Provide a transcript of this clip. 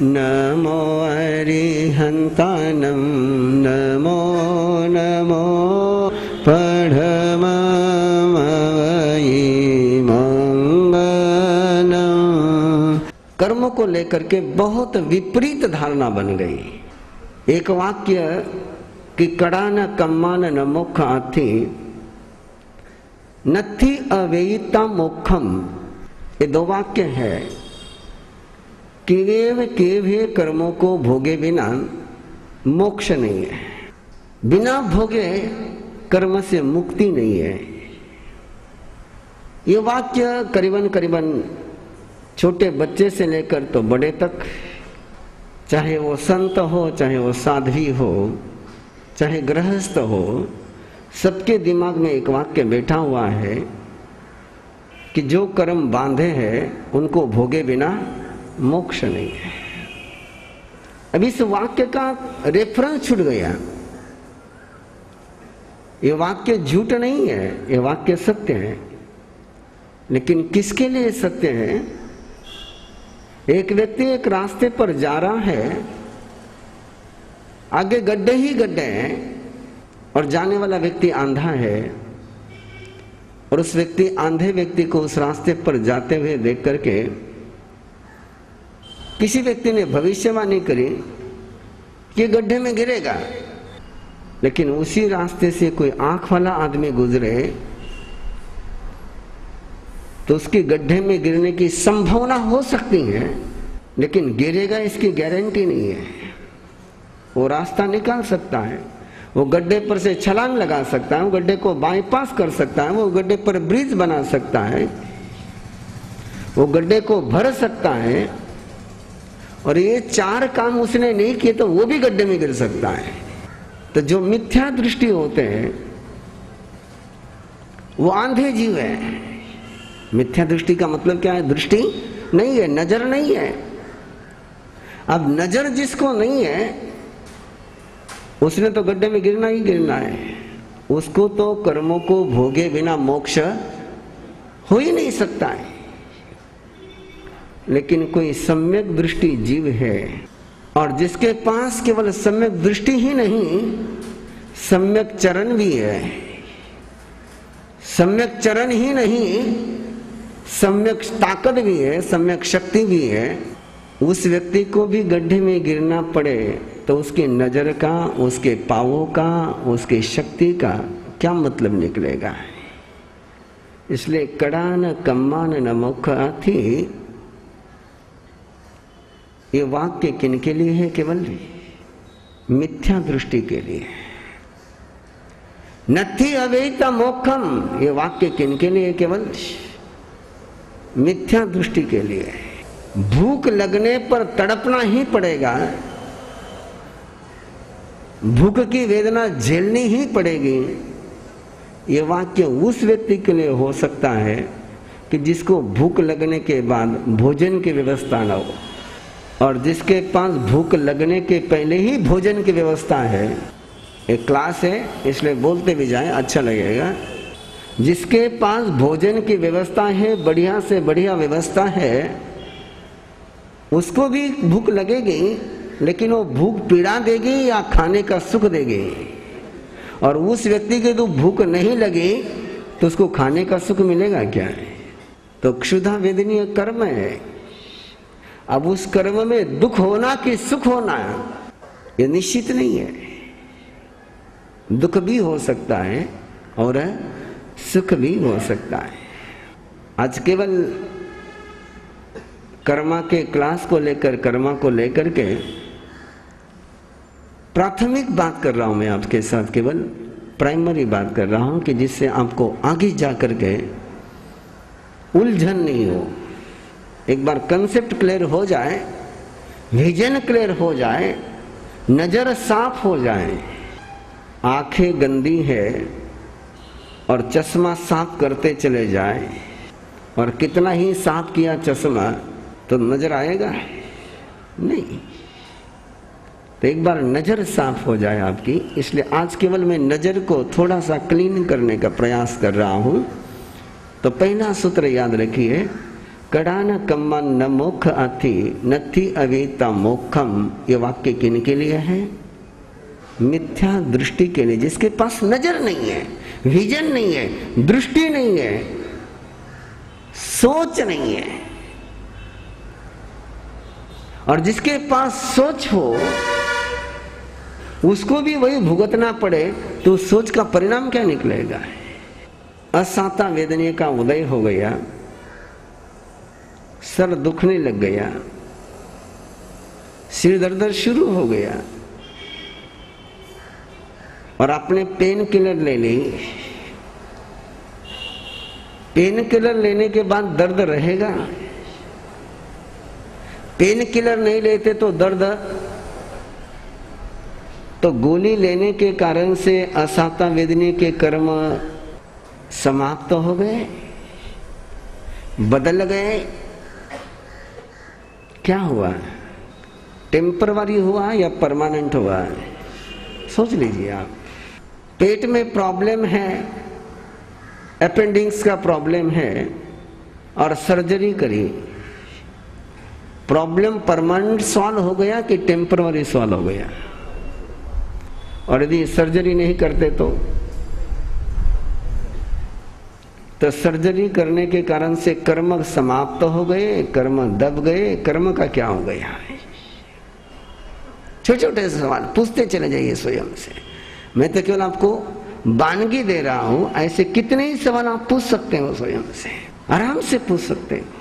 नमो अरिहन्तानं नमो नमो पढ़मवै मंगलम्। कर्मों को लेकर के बहुत विपरीत धारणा बन गई। एक वाक्य कि कड़ा न कम्मा न मोक्ष आथी नथी अवेयिता मोक्षम, ये दो वाक्य है। केवल केवल कर्मों को भोगे बिना मोक्ष नहीं है, बिना भोगे कर्म से मुक्ति नहीं है। ये वाक्य करीबन छोटे बच्चे से लेकर तो बड़े तक, चाहे वो संत हो, चाहे वो साध्वी हो, चाहे गृहस्थ हो, सबके दिमाग में एक वाक्य बैठा हुआ है कि जो कर्म बांधे हैं उनको भोगे बिना मोक्ष नहीं है। अब इस वाक्य का रेफरेंस छूट गया। ये वाक्य झूठ नहीं है, ये वाक्य सत्य है। लेकिन किसके लिए सत्य है? एक व्यक्ति एक रास्ते पर जा रहा है, आगे गड्ढे ही गड्ढे हैं और जाने वाला व्यक्ति अंधा है, और उस व्यक्ति अंधे व्यक्ति को उस रास्ते पर जाते हुए देख करके किसी व्यक्ति ने भविष्यवाणी करी कि गड्ढे में गिरेगा। लेकिन उसी रास्ते से कोई आंख वाला आदमी गुजरे तो उसकी गड्ढे में गिरने की संभावना हो सकती है, लेकिन गिरेगा इसकी गारंटी नहीं है। वो रास्ता निकाल सकता है, वो गड्ढे पर से छलांग लगा सकता है, वो गड्ढे को बाईपास कर सकता है, वो गड्ढे पर ब्रिज बना सकता है, वो गड्ढे को भर सकता है। और ये चार काम उसने नहीं किए तो वो भी गड्ढे में गिर सकता है। तो जो मिथ्या दृष्टि होते हैं वो आंधे जीव है। मिथ्या दृष्टि का मतलब क्या है? दृष्टि नहीं है, नजर नहीं है। अब नजर जिसको नहीं है उसने तो गड्ढे में गिरना ही गिरना है। उसको तो कर्मों को भोगे बिना मोक्ष हो ही नहीं सकता है। लेकिन कोई सम्यक दृष्टि जीव है, और जिसके पास केवल सम्यक दृष्टि ही नहीं, सम्यक चरण भी है। सम्यक चरण ही नहीं, सम्यक ताकत भी है, सम्यक शक्ति भी है। उस व्यक्ति को भी गड्ढे में गिरना पड़े तो उसकी नजर का, उसके पावों का, उसकी शक्ति का क्या मतलब निकलेगा? इसलिए कड़ा न कम्मा न मोक्ष आथी, ये वाक्य किनके लिए है? केवल मिथ्या दृष्टि के लिए। नथी अवेयिता मोक्षम, ये वाक्य किनके लिए? केवल मिथ्या दृष्टि के लिए। भूख लगने पर तड़पना ही पड़ेगा, भूख की वेदना झेलनी ही पड़ेगी। ये वाक्य उस व्यक्ति के लिए हो सकता है कि जिसको भूख लगने के बाद भोजन की व्यवस्था न हो, और जिसके पास भूख लगने के पहले ही भोजन की व्यवस्था है। एक क्लास है इसलिए बोलते भी जाए, अच्छा लगेगा। जिसके पास भोजन की व्यवस्था है, बढ़िया से बढ़िया व्यवस्था है, उसको भी भूख लगेगी, लेकिन वो भूख पीड़ा देगी या खाने का सुख देगी। और उस व्यक्ति के तो भूख नहीं लगी तो उसको खाने का सुख मिलेगा क्या? तो क्षुधा वेदनीय कर्म है। अब उस कर्म में दुख होना कि सुख होना ये निश्चित नहीं है। दुख भी हो सकता है और सुख भी हो सकता है। आज केवल कर्मा के क्लास को लेकर, कर्मा को लेकर के प्राथमिक बात कर रहा हूं मैं आपके साथ, केवल प्राइमरी बात कर रहा हूं कि जिससे आपको आगे जाकर के उलझन नहीं हो। एक बार कंसेप्ट क्लियर हो जाए, विजन क्लियर हो जाए, नजर साफ हो जाए। आंखें गंदी है और चश्मा साफ करते चले जाए, और कितना ही साफ किया चश्मा तो नजर आएगा नहीं। तो एक बार नजर साफ हो जाए आपकी। इसलिए आज केवल मैं नजर को थोड़ा सा क्लीन करने का प्रयास कर रहा हूं। तो पहला सूत्र याद रखिए, कड़ा न कम्मा न मोख आथी नथी अवेता मोखम, ये वाक्य किनके लिए है? मिथ्या दृष्टि के लिए, जिसके पास नजर नहीं है, विजन नहीं है, दृष्टि नहीं है, सोच नहीं है। और जिसके पास सोच हो उसको भी वही भुगतना पड़े तो सोच का परिणाम क्या निकलेगा? असाता वेदनीय का उदय हो गया, सर दुखने लग गया, सिर दर्द शुरू हो गया और आपने पेन किलर ले ली। पेन किलर लेने के बाद दर्द रहेगा? पेन किलर नहीं लेते तो दर्द, तो गोली लेने के कारण से असाता वेदनी के कर्म समाप्त हो गए, बदल गए। क्या हुआ? टेम्पररी हुआ या परमानेंट हुआ? सोच लीजिए आप। पेट में प्रॉब्लम है, अपेंडिक्स का प्रॉब्लम है और सर्जरी करी, प्रॉब्लम परमानेंट सॉल्व हो गया कि टेम्पररी सॉल्व हो गया? और यदि सर्जरी नहीं करते तो सर्जरी करने के कारण से कर्म समाप्त हो गए, कर्म दब गए। कर्म का क्या हो गया? छोटे छोटे सवाल पूछते चले जाइए स्वयं से। मैं तो केवल आपको वानगी दे रहा हूं, ऐसे कितने ही सवाल आप पूछ सकते हो स्वयं से, आराम से पूछ सकते हैं।